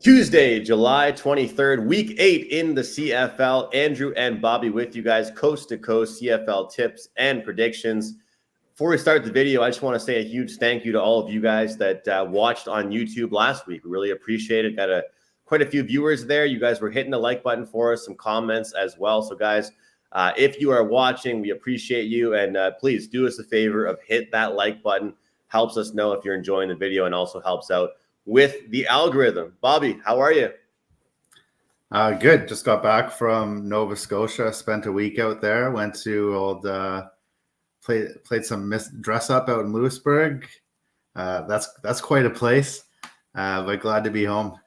Tuesday, July 23rd, week 8 in the CFL. Andrew and Bobby with you guys, coast to coast CFL tips and predictions. Before we start the video, I just want to say a huge thank you to all of you guys that watched on YouTube last week. We really appreciate it. Got quite a few viewers there. You guys were hitting the like button for us, some comments as well. So guys, if you are watching, we appreciate you. And please do us a favor of hit that like button. Helps us know if you're enjoying the video and also helps out with the algorithm. Bobby, how are you? Good. Just got back from Nova Scotia. Spent a week out there. Went to played some dress up out in Lewisburg. That's quite a place. But glad to be home.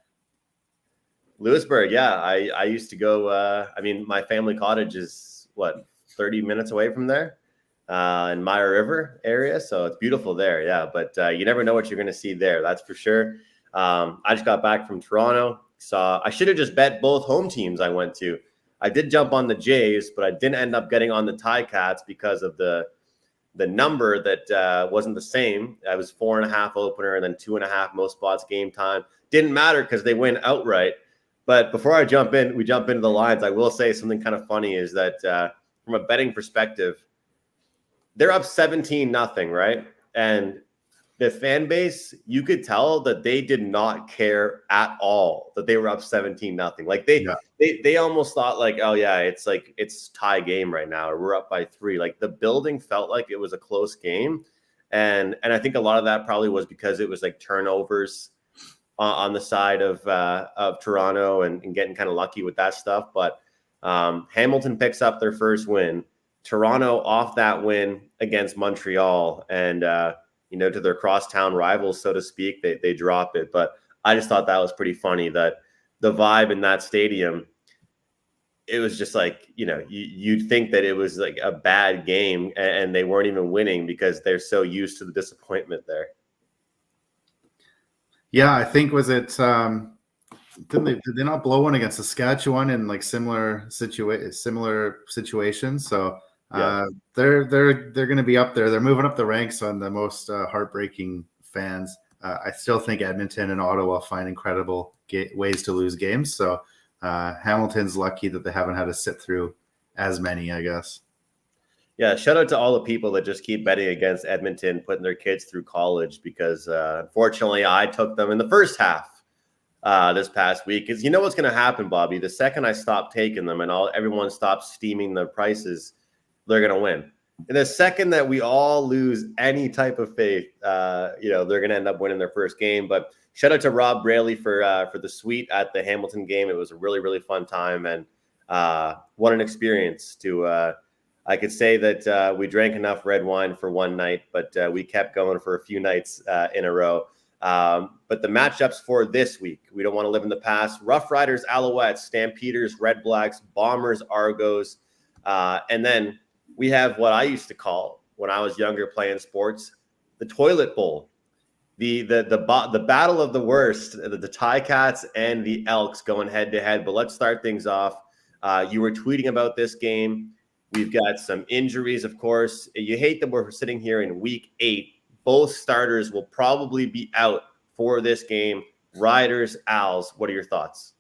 Lewisburg, yeah. I used to go. My family cottage is 30 minutes away from there, in Meyer River area. So it's beautiful there. Yeah, but you never know what you're going to see there. That's for sure. I just got back from Toronto. I should have just bet both home teams I went to. I did jump on the Jays, but I didn't end up getting on the Ticats because of the number that wasn't the same. I was 4.5 opener and then 2.5 most spots game time. Didn't matter because they win outright. But before we jump into the lines, I will say something kind of funny is that from a betting perspective, they're up 17-0, right? And the fan base, you could tell that they did not care at all that they were up 17-0. Like they almost thought like, oh yeah, it's tie game right now, or we're up by 3. Like the building felt like it was a close game, and I think a lot of that probably was because it was like turnovers on the side of Toronto and getting kind of lucky with that stuff. But Hamilton picks up their first win. Toronto off that win against Montreal, and to their crosstown rivals, so to speak, they drop it. But I just thought that was pretty funny that the vibe in that stadium, it was just like, you'd think that it was like a bad game and they weren't even winning because they're so used to the disappointment there. Yeah, I think did they not blow one against Saskatchewan in like similar situations? So yeah. They're going to be up there. They're moving up the ranks on the most heartbreaking fans. I still think Edmonton and Ottawa find incredible ways to lose games. So Hamilton's lucky that they haven't had to sit through as many, I guess. Yeah, shout out to all the people that just keep betting against Edmonton, putting their kids through college, because unfortunately I took them in the first half this past week. Because you know what's going to happen, Bobby? The second I stop taking them and everyone stops steaming the prices, they're going to win. And the second that we all lose any type of faith, they're going to end up winning their first game. But shout out to Rob Braley for the suite at the Hamilton game. It was a really, really fun time, and what an experience to. I could say that we drank enough red wine for one night, but we kept going for a few nights in a row. But the matchups for this week, we don't want to live in the past. Rough Riders, Alouettes, Stampeders, Red Blacks, Bombers, Argos, and then we have what I used to call, when I was younger playing sports, the toilet bowl, the battle of the worst, the Ticats and the Elks going head to head. But let's start things off. You were tweeting about this game. We've got some injuries, of course. You hate that we're sitting here in week 8. Both starters will probably be out for this game. Riders, Als, what are your thoughts?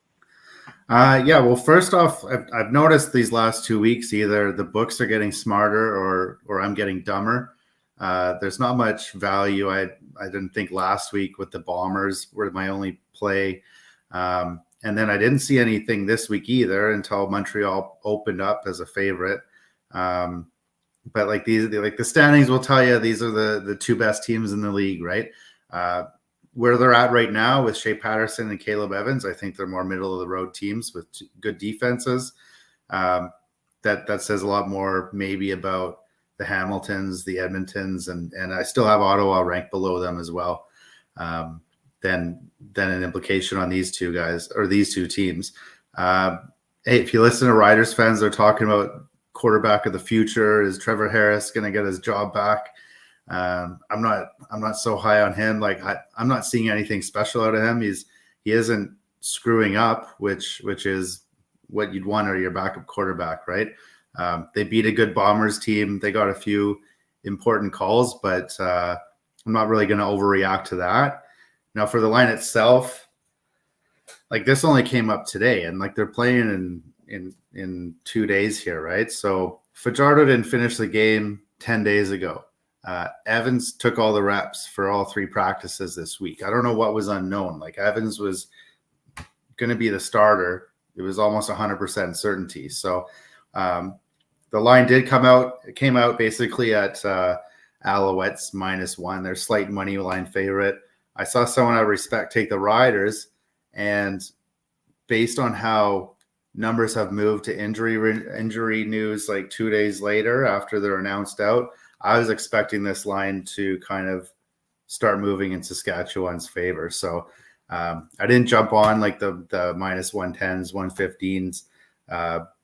Well, first off, I've noticed these last 2 weeks, either the books are getting smarter or I'm getting dumber. There's not much value. I didn't think last week with the Bombers were my only play. And then I didn't see anything this week either until Montreal opened up as a favorite. But like the standings will tell you, these are the 2 best teams in the league, right? Where they're at right now with Shea Patterson and Caleb Evans, I think they're more middle of the road teams with good defenses. That says a lot more maybe about the Hamiltons, the Edmontons, and I still have Ottawa ranked below them as well. Than an implication on these 2 guys or these 2 teams. Hey, if you listen to Riders fans, they're talking about quarterback of the future. Is Trevor Harris going to get his job back? I'm not so high on him. Like I'm not seeing anything special out of him. He isn't screwing up, which is what you'd want out of your backup quarterback, right? They beat a good Bombers team. They got a few important calls, but I'm not really going to overreact to that. Now, for the line itself, like this only came up today, and like they're playing in 2 days here, right? So Fajardo didn't finish the game 10 days ago. Evans took all the reps for all 3 practices this week. I don't know what was unknown. Like Evans was going to be the starter. It was almost 100% certainty. So the line did come out. It came out basically at Alouettes -1. They're slight money line favorite. I saw someone I respect take the Riders, and based on how numbers have moved to injury news like 2 days later after they're announced out, I was expecting this line to kind of start moving in Saskatchewan's favor. So I didn't jump on like the -110s, 115s.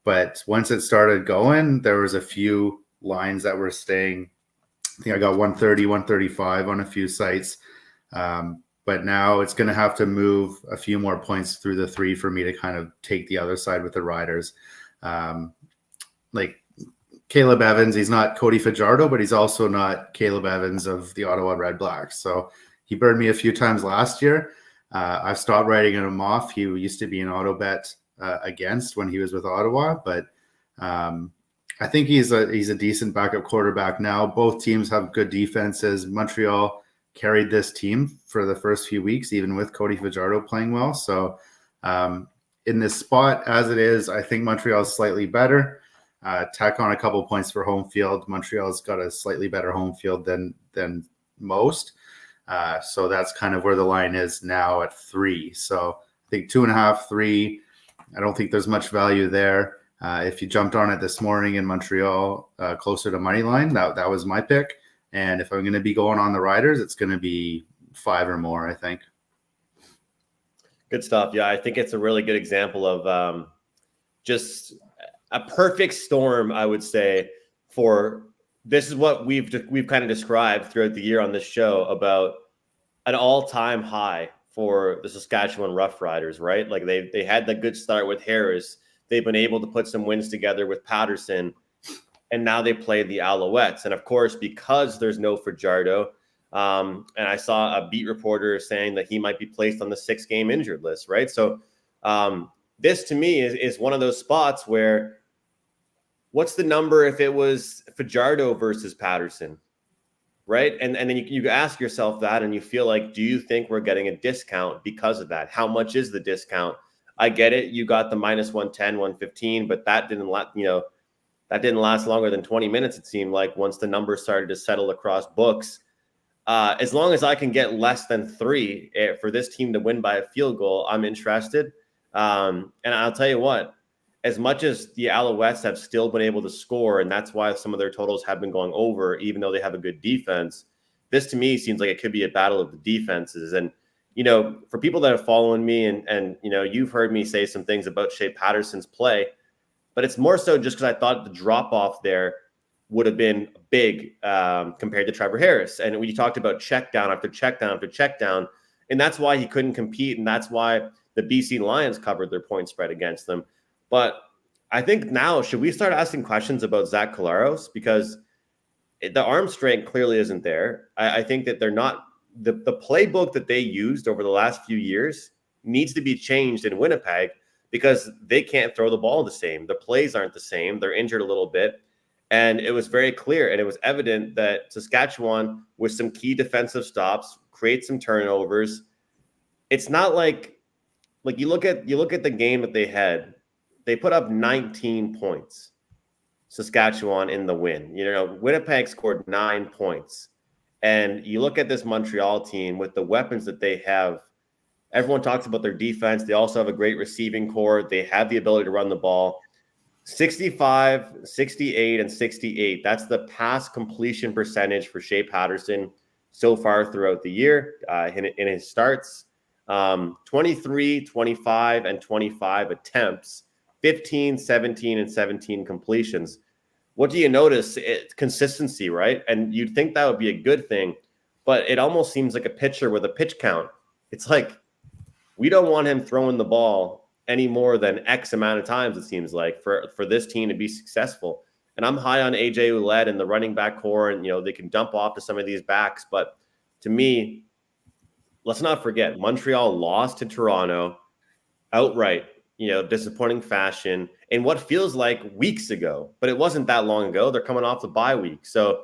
But once it started going, there was a few lines that were staying. I think I got 130, 135 on a few sites. But now it's going to have to move a few more points through the 3 for me to kind of take the other side with the Riders. Like Caleb Evans, he's not Cody Fajardo, but he's also not Caleb Evans of the Ottawa Red Blacks. So he burned me a few times last year. I've stopped writing him off. He used to be an auto bet against when he was with Ottawa, but I think he's a decent backup quarterback now. Both teams have good defenses. Montreal carried this team for the first few weeks, even with Cody Fajardo playing well. So in this spot as it is, I think Montreal is slightly better. Tack on a couple points for home field. Montreal's got a slightly better home field than most. So that's kind of where the line is now at 3. So I think 2.5, 3. I don't think there's much value there. If you jumped on it this morning in Montreal, closer to money line, that was my pick. And if I'm going to be going on the Riders, it's going to be 5 or more, I think. Good stuff. Yeah, I think it's a really good example of just a perfect storm, I would say, for this is what we've kind of described throughout the year on this show about an all-time high for the Saskatchewan Roughriders, right? Like they had the good start with Harris. They've been able to put some wins together with Patterson, and now they play the Alouettes. And of course, because there's no Fajardo, and I saw a beat reporter saying that he might be placed on the 6-game injured list, right? So this to me is one of those spots where what's the number if it was Fajardo versus Patterson, right? And then you ask yourself that and you feel like, do you think we're getting a discount because of that? How much is the discount? I get it. You got the -110, 115, but that didn't last longer than 20 minutes, it seemed like, once the numbers started to settle across books. As long as I can get less than 3 for this team to win by a field goal, I'm interested. And I'll tell you what, as much as the Alouettes have still been able to score, and that's why some of their totals have been going over, even though they have a good defense, this to me seems like it could be a battle of the defenses. And, for people that are following me and you've heard me say some things about Shea Patterson's play, but it's more so just because I thought the drop-off there would have been big compared to Trevor Harris. And we talked about check down after check down after check down, and that's why he couldn't compete, and that's why the BC Lions covered their point spread against them. But I think now, should we start asking questions about Zach Collaros? Because the arm strength clearly isn't there. I think that they're not – the playbook that they used over the last few years needs to be changed in Winnipeg because they can't throw the ball the same. The plays aren't the same. They're injured a little bit. And it was very clear, and it was evident that Saskatchewan, with some key defensive stops, create some turnovers. It's not like you look at the game that they had. They put up 19 points, Saskatchewan, in the win. Winnipeg scored 9 points. And you look at this Montreal team with the weapons that they have. Everyone talks about their defense. They also have a great receiving core. They have the ability to run the ball. 65, 68, and 68. That's the pass completion percentage for Shea Patterson so far throughout the year in his starts. 23, 25, and 25 attempts. 15, 17, and 17 completions. What do you notice? Consistency, right? And you'd think that would be a good thing, but it almost seems like a pitcher with a pitch count. It's like we don't want him throwing the ball any more than X amount of times, it seems like, for this team to be successful. And I'm high on AJ Ouellette and the running back core, and they can dump off to some of these backs. But to me, let's not forget, Montreal lost to Toronto. outright, disappointing fashion in what feels like weeks ago, but it wasn't that long ago. They're coming off the bye week. So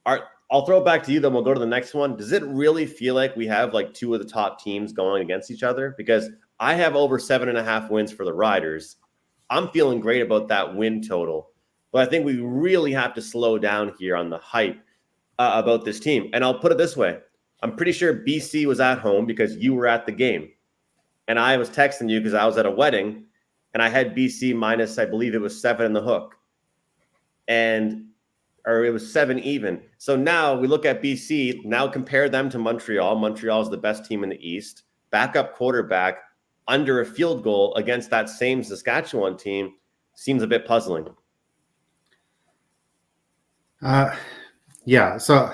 I'll throw it back to you, then we'll go to the next one. Does it really feel like we have like two of the top teams going against each other? Because I have over 7.5 wins for the Riders. I'm feeling great about that win total, but I think we really have to slow down here on the hype about this team. And I'll put it this way. I'm pretty sure BC was at home because you were at the game. And I was texting you because I was at a wedding and I had BC minus, I believe it was 7 in the hook. Or it was 7 even. So now we look at BC, now compare them to Montreal. Montreal is the best team in the East. Backup quarterback under a field goal against that same Saskatchewan team seems a bit puzzling. Yeah. So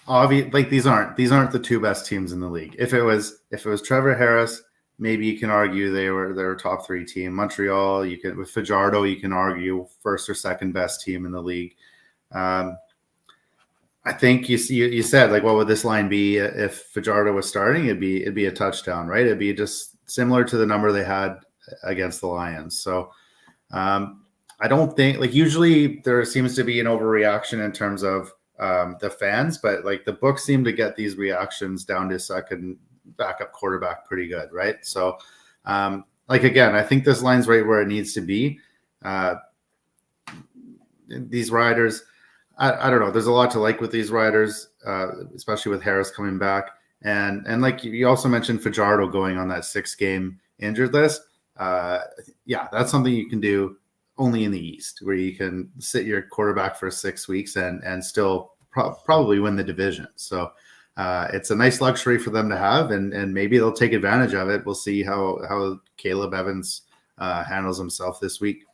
like these aren't the two best teams in the league. If it was Trevor Harris, maybe you can argue they were a top 3 team. Montreal, with Fajardo, you can argue first or second best team in the league. I think you said, like, what would this line be if Fajardo was starting? It'd be a touchdown, right? It'd be just similar to the number they had against the Lions. So I don't think, like, usually there seems to be an overreaction in terms of the fans, but like the books seem to get these reactions down to second backup quarterback pretty good, right? So like, again, I think this line's right where it needs to be. These Riders, I don't know. There's a lot to like with these Riders, especially with Harris coming back. And like you also mentioned Fajardo going on that 6-game injured list. Yeah, that's something you can do only in the East, where you can sit your quarterback for 6 weeks and still probably win the division. So it's a nice luxury for them to have, and maybe they'll take advantage of it. We'll see how Caleb Evans handles himself this week.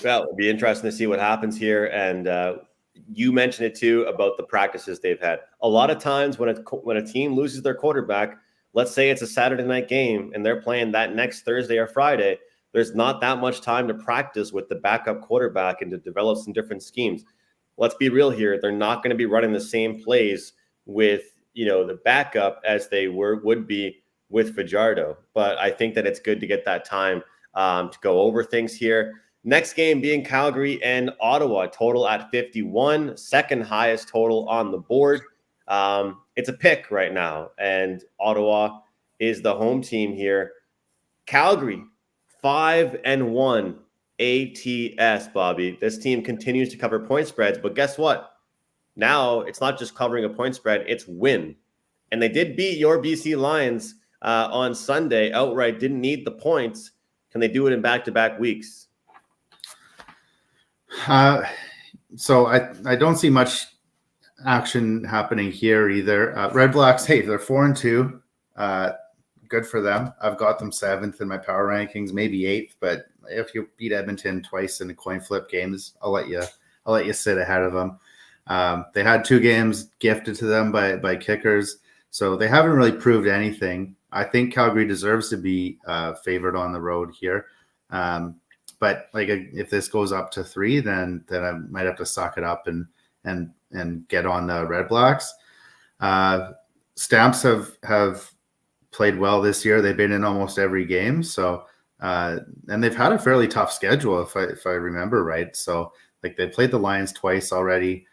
Well, it'll be interesting to see what happens here. And you mentioned it too about the practices they've had. A lot of times when a team loses their quarterback, let's say it's a Saturday night game and they're playing that next Thursday or Friday, there's not that much time to practice with the backup quarterback and to develop some different schemes. Let's be real here. They're not going to be running the same plays with, the backup as they would be with Fajardo. But I think that it's good to get that time to go over things here. Next game being Calgary and Ottawa, total at 51, second highest total on the board. It's a pick right now, and Ottawa is the home team here. Calgary, 5-1 ATS, Bobby. This team continues to cover point spreads, but guess what? Now it's not just covering a point spread, it's win. And they did beat your BC Lions on Sunday outright, didn't need the points. Can they do it in back-to-back weeks? So I don't see much action happening here either. Red Blacks, hey, they're 4-2. Good for them. I've got them 7th in my power rankings, maybe 8th. But if you beat Edmonton twice in the coin flip games, I'll let you sit ahead of them. They had 2 games gifted to them by kickers, so they haven't really proved anything. I think Calgary deserves to be favored on the road here. But like, if this goes up to 3, then I might have to suck it up and get on the Red Blacks. Stamps have played well this year. They've been in almost every game. So and they've had a fairly tough schedule, if I remember right. So like, they played the Lions twice already.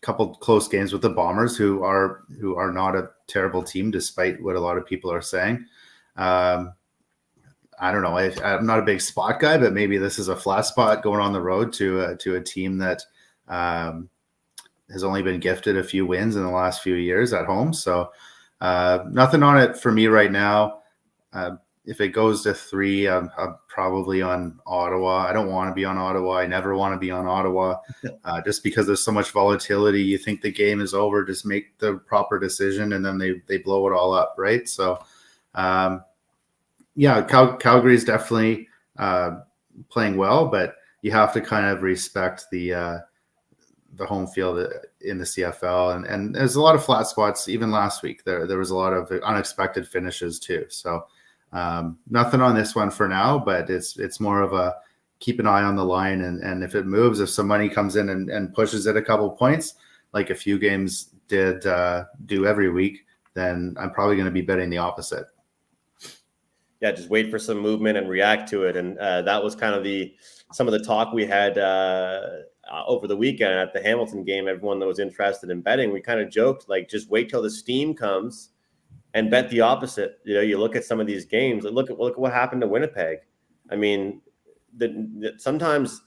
Couple close games with the Bombers, who are not a terrible team, despite what a lot of people are saying. I don't know. I'm not a big spot guy, but maybe this is a flat spot going on the road to a team that has only been gifted a few wins in the last few years at home. So nothing on it for me right now. If it goes to 3, I'm probably on Ottawa. I don't want to be on Ottawa. I never want to be on Ottawa, just because there's so much volatility. You think the game is over, just make the proper decision, and then they blow it all up, right? So, yeah, Calgary is definitely playing well, but you have to kind of respect the home field in the CFL, and there's a lot of flat spots. Even last week, there was a lot of unexpected finishes too. So. Nothing on this one for now, but it's more of a keep an eye on the line, and if it moves, if some money comes in and pushes it a couple points, like a few games did do every week, then I'm probably going to be betting the opposite. just wait for some movement and react to it. And that was kind of some of the talk we had over the weekend at the Hamilton game. Everyone that was interested in betting, we kind of joked, like, just wait till the steam comes and bet the opposite. You look at some of these games, look at what happened to Winnipeg. I mean, sometimes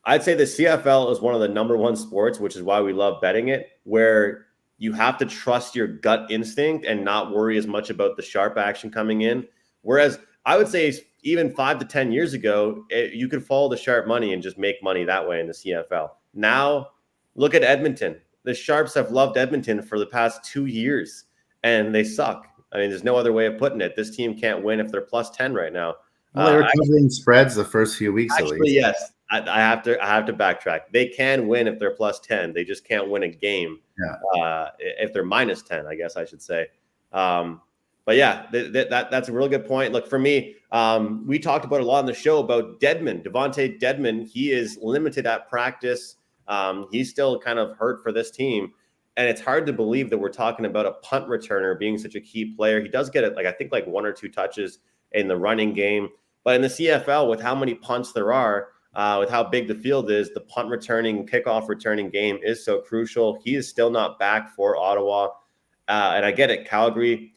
I'd say the CFL is one of the number one sports, which is why we love betting it, where you have to trust your gut instinct and not worry as much about the sharp action coming in. Whereas I would say even 5 to 10 years ago, you could follow the sharp money and just make money that way in the CFL. Now, look at Edmonton. The Sharps have loved Edmonton for the past 2 years, and they suck. I mean, there's no other way of putting it. This team can't win if they're plus 10 right now. Well, they were covering spreads the first few weeks, actually, at least. Yes. I have to backtrack. They can win if they're plus 10. They just can't win a game if they're minus 10, I guess I should say. But yeah, that's a really good point. Look, for me, we talked about a lot on the show about Devontae Dedmon. He is limited at practice. He's still kind of hurt for this team. And it's hard to believe that we're talking about a punt returner being such a key player. He does get it, I think 1 or 2 touches in the running game. But in the CFL, with how many punts there are, with how big the field is, the punt returning, kickoff returning game is so crucial. He is still not back for Ottawa. And I get it, Calgary,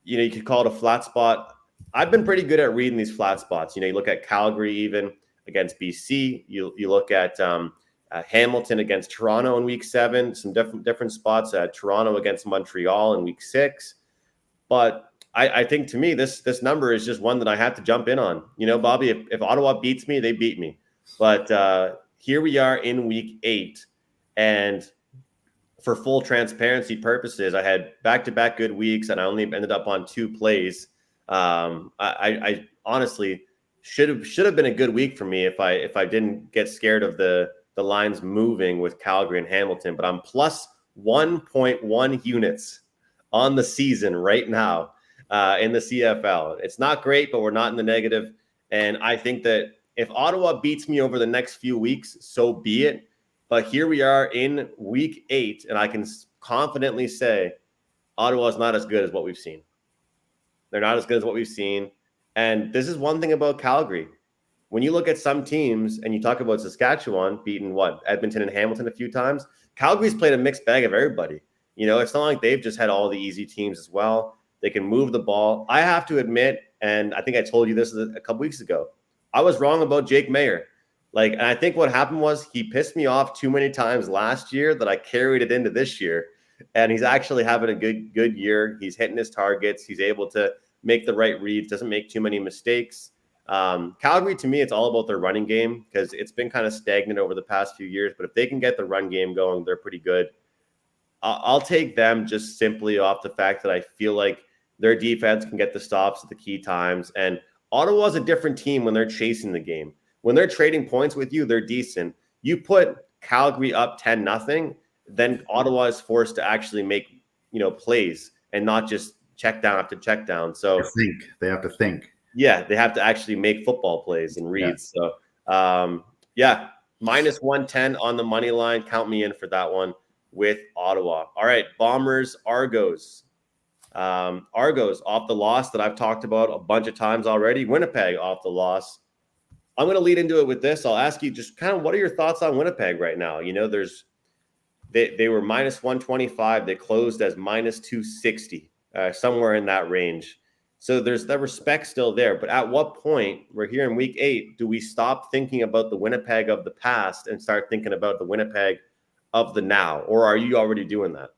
you could call it a flat spot. I've been pretty good at reading these flat spots. You look at Calgary even against BC. You look at Hamilton against Toronto in week 7, some different spots at Toronto against Montreal in week 6. But I think, to me, this number is just one that I have to jump in on. Bobby, if Ottawa beats me, they beat me. But here we are in week 8. And for full transparency purposes, I had back-to-back good weeks, and I only ended up on 2 plays. I honestly should have been a good week for me if I didn't get scared of the lines moving with Calgary and Hamilton. But I'm plus 1.1 units on the season right now. In the CFL. It's not great, but we're not in the negative. And I think that if Ottawa beats me over the next few weeks, so be it. But here we are in week 8, and I can confidently say Ottawa is not as good as what we've seen. They're not as good as what we've seen. And this is one thing about Calgary. When you look at some teams and you talk about Saskatchewan beating Edmonton and Hamilton a few times, Calgary's played a mixed bag of everybody. It's not like they've just had all the easy teams as well. They can move the ball. I have to admit, and I think I told you this a couple weeks ago, I was wrong about Jake Mayer. And I think what happened was he pissed me off too many times last year that I carried it into this year. And he's actually having a good year. He's hitting his targets. He's able to make the right reads, doesn't make too many mistakes. Calgary, to me, it's all about their running game because it's been kind of stagnant over the past few years. But if they can get the run game going, they're pretty good. I'll take them just simply off the fact that I feel like their defense can get the stops at the key times. And Ottawa's a different team when they're chasing the game. When they're trading points with you, they're decent. You put Calgary up 10-0, then Ottawa is forced to actually make, plays and not just check down after check down. So they have to think. Yeah, they have to actually make football plays and reads. Yeah. So minus 110 on the money line. Count me in for that one with Ottawa. All right, Bombers, Argos. Argos off the loss that I've talked about a bunch of times already. Winnipeg off the loss. I'm going to lead into it with this. I'll ask you just kind of what are your thoughts on Winnipeg right now? They were minus 125. They closed as minus 260, somewhere in that range. So there's that respect still there. But at what point, we're here in week 8, do we stop thinking about the Winnipeg of the past and start thinking about the Winnipeg of the now? Or are you already doing that?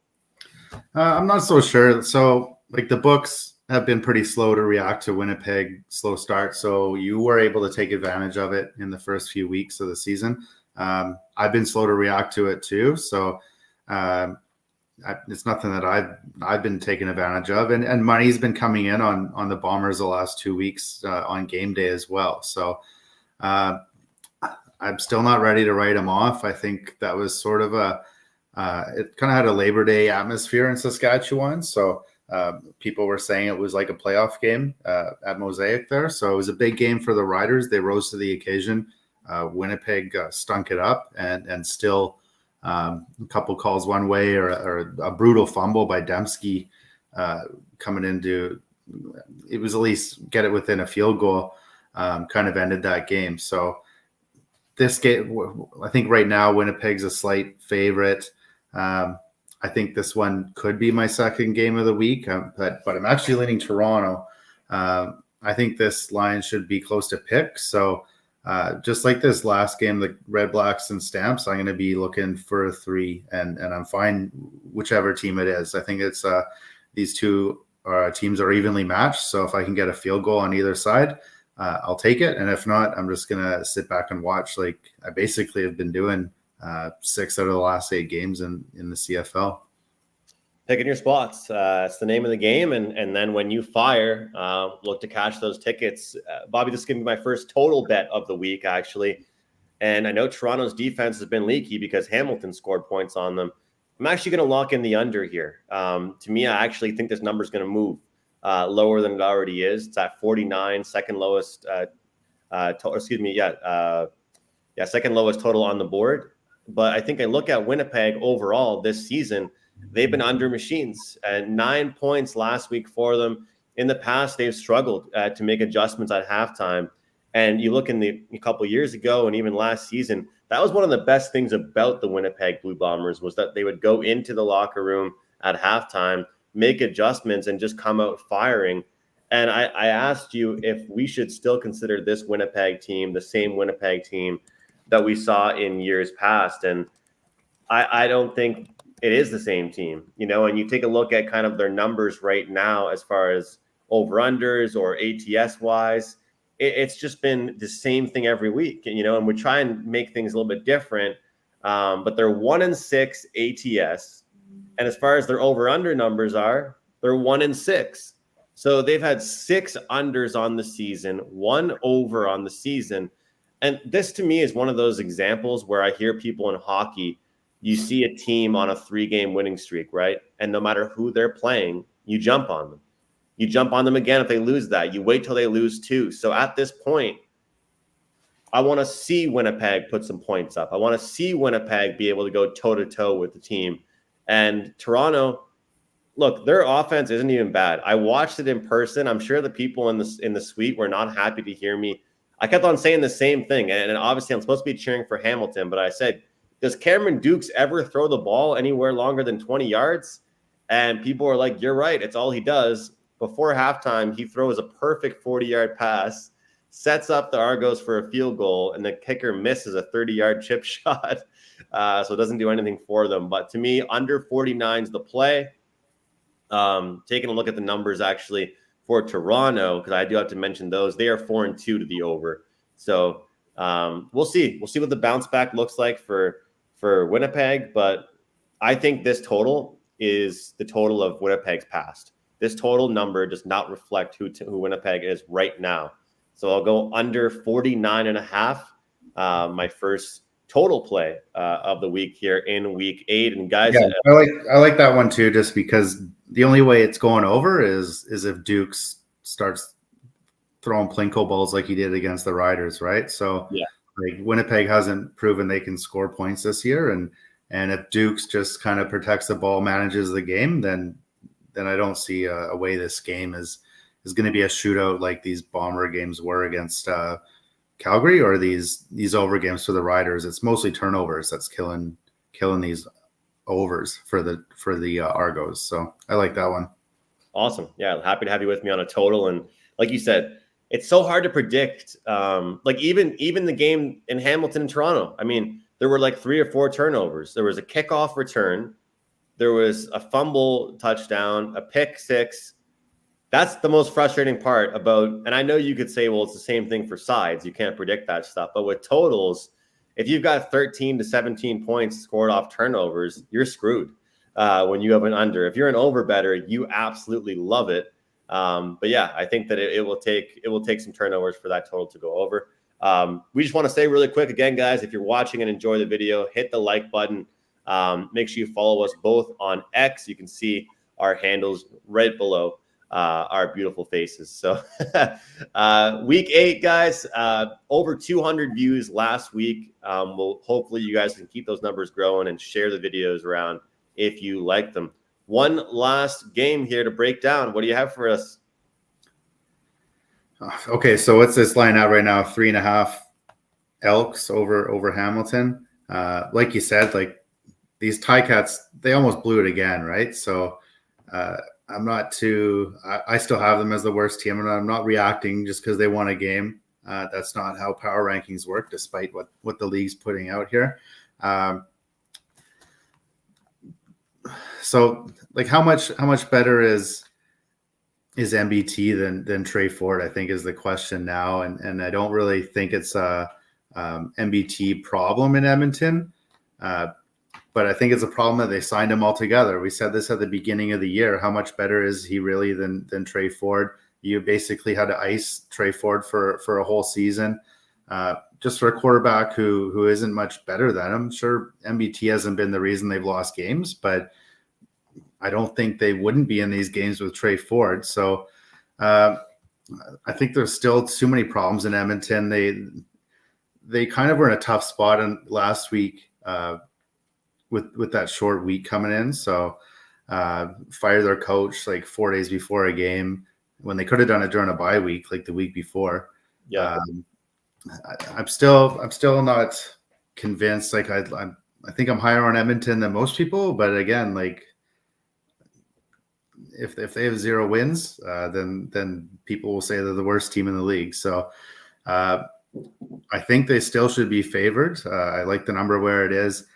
I'm not so sure. So, the books have been pretty slow to react to Winnipeg slow start. So you were able to take advantage of it in the first few weeks of the season. I've been slow to react to it too. So it's nothing that I've been taking advantage of. And money's been coming in on the Bombers the last 2 weeks on game day as well. So I'm still not ready to write them off. I think that was sort of it kind of had a Labor Day atmosphere in Saskatchewan. So people were saying it was like a playoff game at Mosaic there. So it was a big game for the Riders. They rose to the occasion. Winnipeg stunk it up and still a couple calls one way or a brutal fumble by Dembski coming into it was at least get it within a field goal, kind of ended that game. So this game, I think right now Winnipeg's a slight favorite. I think this one could be my second game of the week, but I'm actually leaning Toronto. I think this line should be close to pick. So just like this last game, the Red Blacks and Stamps, I'm going to be looking for a 3, and I'm fine whichever team it is. I think it's these two teams are evenly matched. So if I can get a field goal on either side, I'll take it. And if not, I'm just going to sit back and watch like I basically have been doing 6 out of the last 8 games in the CFL. Picking your spots. It's the name of the game. And then when you fire, look to cash those tickets. Bobby, this is going to be my first total bet of the week, actually. And I know Toronto's defense has been leaky because Hamilton scored points on them. I'm actually going to lock in the under here. To me, I actually think this number is going to move lower than it already is. It's at 49, second lowest. Second lowest total on the board. But I think I look at Winnipeg overall this season. They've been under machines, 9 points last week for them. In the past, they've struggled to make adjustments at halftime. And you look a couple of years ago and even last season, that was one of the best things about the Winnipeg Blue Bombers was that they would go into the locker room at halftime, make adjustments, and just come out firing. And I asked you if we should still consider this Winnipeg team the same Winnipeg team that we saw in years past. And I don't think it is the same team, and you take a look at kind of their numbers right now as far as over-unders or ATS wise, it's just been the same thing every week, and we try and make things a little bit different. But they're 1-6 ATS. And as far as their over-under numbers are, they're 1-6. So they've had 6 unders on the season, 1 over on the season. And this to me is one of those examples where I hear people in hockey, you see a team on a 3-game winning streak, right? And no matter who they're playing, you jump on them. You jump on them again if they lose that. You wait till they lose 2. So at this point, I want to see Winnipeg put some points up. I want to see Winnipeg be able to go toe-to-toe with the team. And Toronto, look, their offense isn't even bad. I watched it in person. I'm sure the people in the suite were not happy to hear me. I kept on saying the same thing. And obviously I'm supposed to be cheering for Hamilton, but I said, does Cameron Dukes ever throw the ball anywhere longer than 20 yards? And people are like, you're right. It's all he does. Before halftime, he throws a perfect 40-yard pass, sets up the Argos for a field goal, and the kicker misses a 30-yard chip shot. So it doesn't do anything for them. But to me, under 49 is the play. Taking a look at the numbers actually for Toronto, because I do have to mention those. They are 4-2 to the over. So we'll see. We'll see what the bounce back looks like for Winnipeg, but I think this total is the total of Winnipeg's past. This total number does not reflect who Winnipeg is right now. So I'll go under 49.5, my first total play of the week here in week 8. And guys, yeah, I like that one too, just because the only way it's going over is if Dukes starts throwing plinko balls like he did against the Riders, right? So yeah. Like Winnipeg hasn't proven they can score points this year, and if Dukes just kind of protects the ball, manages the game, then I don't see a way this game is going to be a shootout like these Bomber games were against Calgary, or these over games for the Riders. It's mostly turnovers that's killing these overs for the Argos. So I like that one. Awesome. Yeah, happy to have you with me on a total. And like you said, it's so hard to predict. Like even the game in Hamilton and Toronto. I mean, there were like 3 or 4 turnovers. There was a kickoff return. There was a fumble touchdown, a pick 6. That's the most frustrating part about, and I know you could say, well, it's the same thing for sides. You can't predict that stuff. But with totals, if you've got 13 to 17 points scored off turnovers, you're screwed when you have an under. If you're an over better, you absolutely love it. But yeah, I think that it will take some turnovers for that total to go over. We just want to say really quick again, guys, if you're watching and enjoy the video, hit the like button. Make sure you follow us both on X. You can see our handles right below our beautiful faces. So week 8, guys, over 200 views last week. Hopefully you guys can keep those numbers growing and share the videos around if you like them. One last game here to break down. What do you have for us? Okay, so what's this line out right now? 3.5 Elks over Hamilton. Like you said, like these Ticats, they almost blew it again, right? So uh, I'm not too. I still have them as the worst team, and I'm not reacting just because they won a game. That's not how power rankings work, despite what the league's putting out here. Um, so, like, how much better is MBT than Trey Ford? I think is the question now, and I don't really think it's a MBT problem in Edmonton. But I think it's a problem that they signed him altogether. We said this at the beginning of the year. How much better is he really than Trey Ford? You basically had to ice Trey Ford for a whole season, just for a quarterback who isn't much better than him. Sure, MBT hasn't been the reason they've lost games, but I don't think they wouldn't be in these games with Trey Ford. So uh, I think there's still too many problems in Edmonton. They kind of were in a tough spot last week. With that short week coming in. So fire their coach like 4 days before a game when they could have done it during a bye week, like the week before. Yeah. I'm still not convinced. Like I think I'm higher on Edmonton than most people, but again, like if they have 0 wins, then people will say they're the worst team in the league. So I think they still should be favored. I like the number where it is.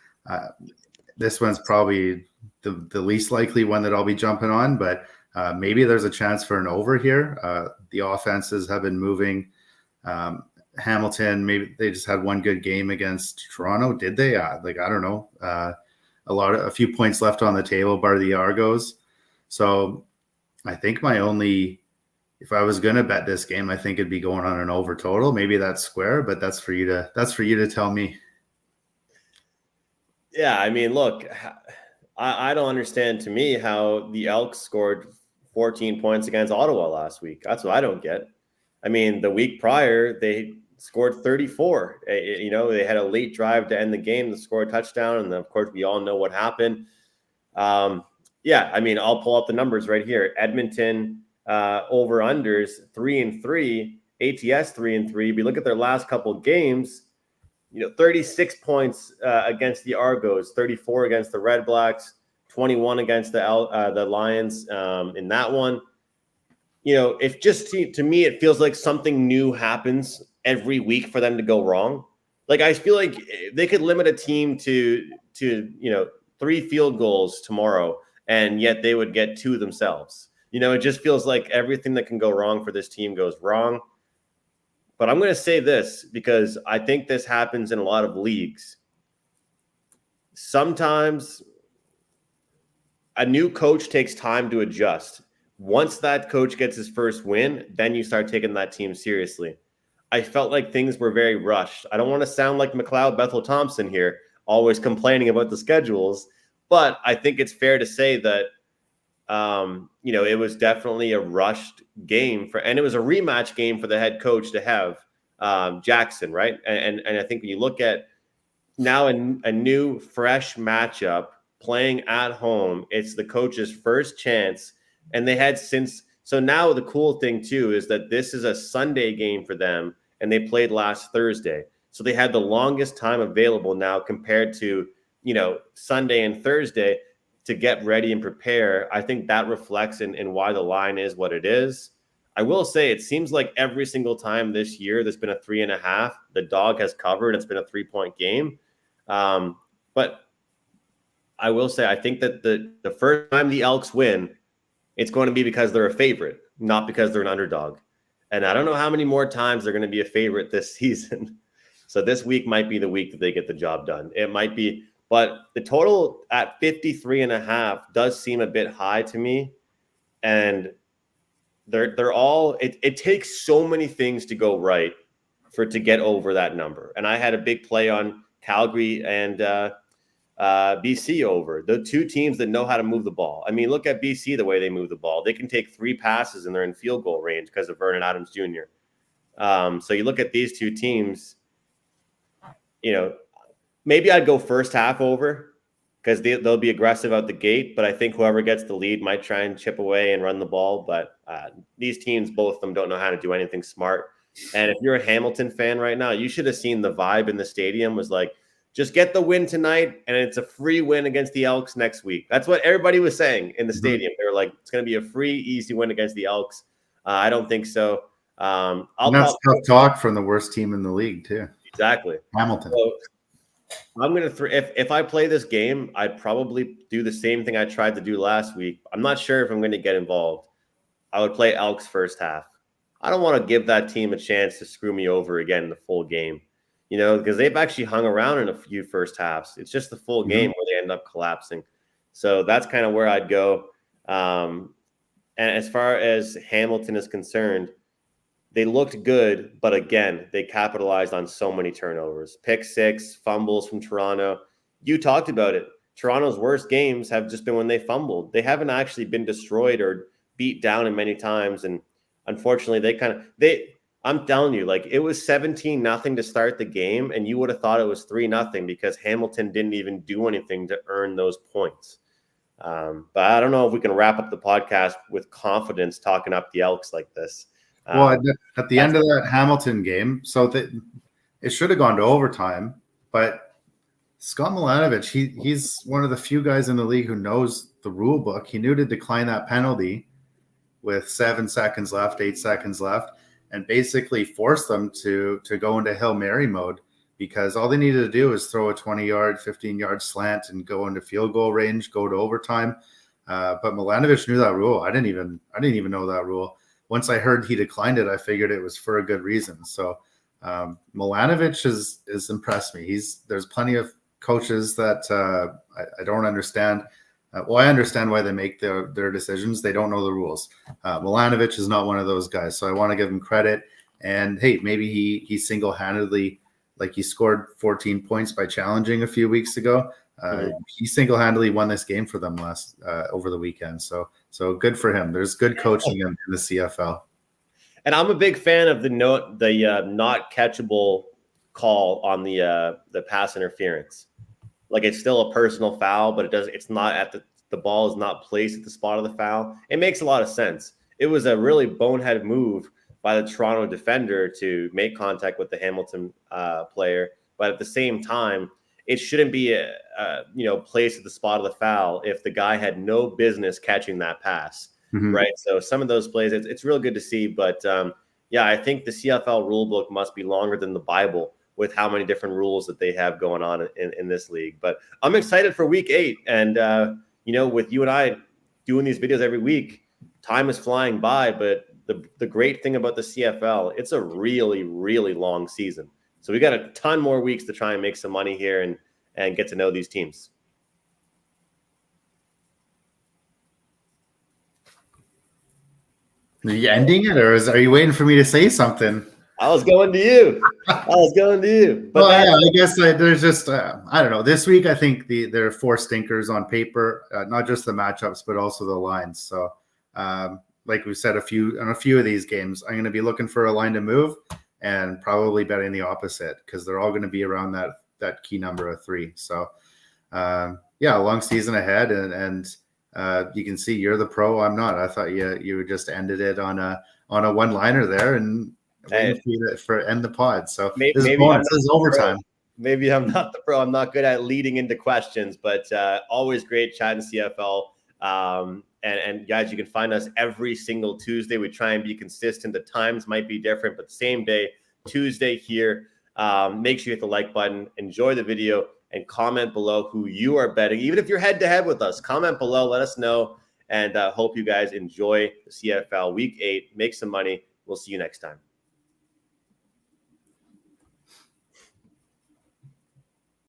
This one's probably the least likely one that I'll be jumping on, but maybe there's a chance for an over here. The offenses have been moving. Hamilton, maybe they just had one good game against Toronto. Did they? I don't know. A few points left on the table, bar the Argos. So I think if I was going to bet this game, I think it'd be going on an over total. Maybe that's square, but that's for you to tell me. Yeah, I mean, look, I don't understand to me how the Elks scored 14 points against Ottawa last week. That's what I don't get. I mean, the week prior, they scored 34. You know, they had a late drive to end the game to score a touchdown. And then, of course, we all know what happened. Yeah, I mean, I'll pull up the numbers right here. Edmonton over-unders 3-3, ATS 3-3. We look at their last couple games. 36 points against the Argos, 34 against the Red Blacks, 21 against the Lions in that one. If just to me, it feels like something new happens every week for them to go wrong. Like, I feel like they could limit a team to 3 field goals tomorrow, and yet they would get 2 themselves. It just feels like everything that can go wrong for this team goes wrong. But I'm going to say this because I think this happens in a lot of leagues. Sometimes a new coach takes time to adjust. Once that coach gets his first win, then you start taking that team seriously. I felt like things were very rushed. I don't want to sound like McLeod Bethel Thompson here, always complaining about the schedules, but I think it's fair to say that it was definitely a rushed game and it was a rematch game for the head coach to have Jackson, right? And I think when you look at now a new fresh matchup playing at home, it's the coach's first chance, and they had since. So now the cool thing too is that this is a Sunday game for them, and they played last Thursday, so they had the longest time available now compared to Sunday and Thursday to get ready and prepare. I think that reflects in why the line is what it is. I will say it seems like every single time this year there's been a 3.5, the dog has covered. It's been a 3-point game. But I will say I think that the first time the Elks win, it's going to be because they're a favorite, not because they're an underdog. And I don't know how many more times they're going to be a favorite this season. So this week might be the week that they get the job done. It might be. But the total at 53.5 does seem a bit high to me. And they're all it takes so many things to go right to get over that number. And I had a big play on Calgary and BC over. The 2 teams that know how to move the ball. I mean, look at BC, the way they move the ball. They can take 3 passes and they're in field goal range because of Vernon Adams Jr. So you look at these 2 teams, maybe I'd go first half over because they'll be aggressive out the gate. But I think whoever gets the lead might try and chip away and run the ball. But these teams, both of them, don't know how to do anything smart. And if you're a Hamilton fan right now, you should have seen the vibe in the stadium was like, just get the win tonight, and it's a free win against the Elks next week. That's what everybody was saying in the stadium. They were like, it's going to be a free, easy win against the Elks. I don't think so. That's tough talk from the worst team in the league, too. Exactly. Hamilton. So, I'm going to if I play this game, I'd probably do the same thing I tried to do last week. I'm not sure if I'm going to get involved. I would play Elks first half. I don't want to give that team a chance to screw me over again in the full game, because they've actually hung around in a few first halves. It's just the full game where they end up collapsing. So that's kind of where I'd go. And as far as Hamilton is concerned, they looked good, but again, they capitalized on so many turnovers. Pick six, fumbles from Toronto. You talked about it. Toronto's worst games have just been when they fumbled. They haven't actually been destroyed or beat down in many times. And unfortunately, I'm telling you, like, it was 17-0 to start the game, and you would have thought it was 3-0 because Hamilton didn't even do anything to earn those points. But I don't know if we can wrap up the podcast with confidence talking up the Elks like this. Well, at the end of that Hamilton game, so it should have gone to overtime, but Scott Milanovic, he's one of the few guys in the league who knows the rule book. He knew to decline that penalty with 7 seconds left, 8 seconds left, and basically force them to go into Hail Mary mode, because all they needed to do was throw a 20-yard, 15-yard slant and go into field goal range, go to overtime. But Milanovic knew that rule. I didn't even know that rule. Once I heard he declined it, I figured it was for a good reason. So Milanovic has impressed me. There's plenty of coaches that I don't understand. I understand why they make their decisions. They don't know the rules. Milanovic is not one of those guys, so I want to give him credit. And hey, maybe he single-handedly, like he scored 14 points by challenging a few weeks ago. He single-handedly won this game for them over the weekend. So good for him. There's good coaching in the CFL. And I'm a big fan of the not catchable call on the pass interference. Like, it's still a personal foul, but it's not at the ball is not placed at the spot of the foul. It makes a lot of sense. It was a really bonehead move by the Toronto defender to make contact with the Hamilton player, but at the same time, it shouldn't be placed at the spot of the foul if the guy had no business catching that pass, right? So some of those plays, it's real good to see. But I think the CFL rule book must be longer than the Bible with how many different rules that they have going on in this league. But I'm excited for week 8. And, with you and I doing these videos every week, time is flying by. But the great thing about the CFL, it's a really, really long season. So we got a ton more weeks to try and make some money here and get to know these teams. Are you ending it, or are you waiting for me to say something? I was going to you. But I guess there's just I don't know. This week, I think there are 4 stinkers on paper, not just the matchups, but also the lines. So, like we said, on a few of these games, I'm going to be looking for a line to move and probably betting the opposite, because they're all going to be around that key number of 3. So, a long season ahead, and you can see you're the pro. I'm not. I thought you just ended it on a one-liner there, and waiting for end the pod. So this is overtime. Maybe I'm not the pro. I'm not good at leading into questions, but always great chatting CFL. And guys, you can find us every single Tuesday. We try and be consistent. The times might be different, but same day, Tuesday here. Make sure you hit the like button, enjoy the video, and comment below who you are betting. Even if you're head-to-head with us, comment below, let us know, and hope you guys enjoy the CFL Week 8. Make some money. We'll see you next time.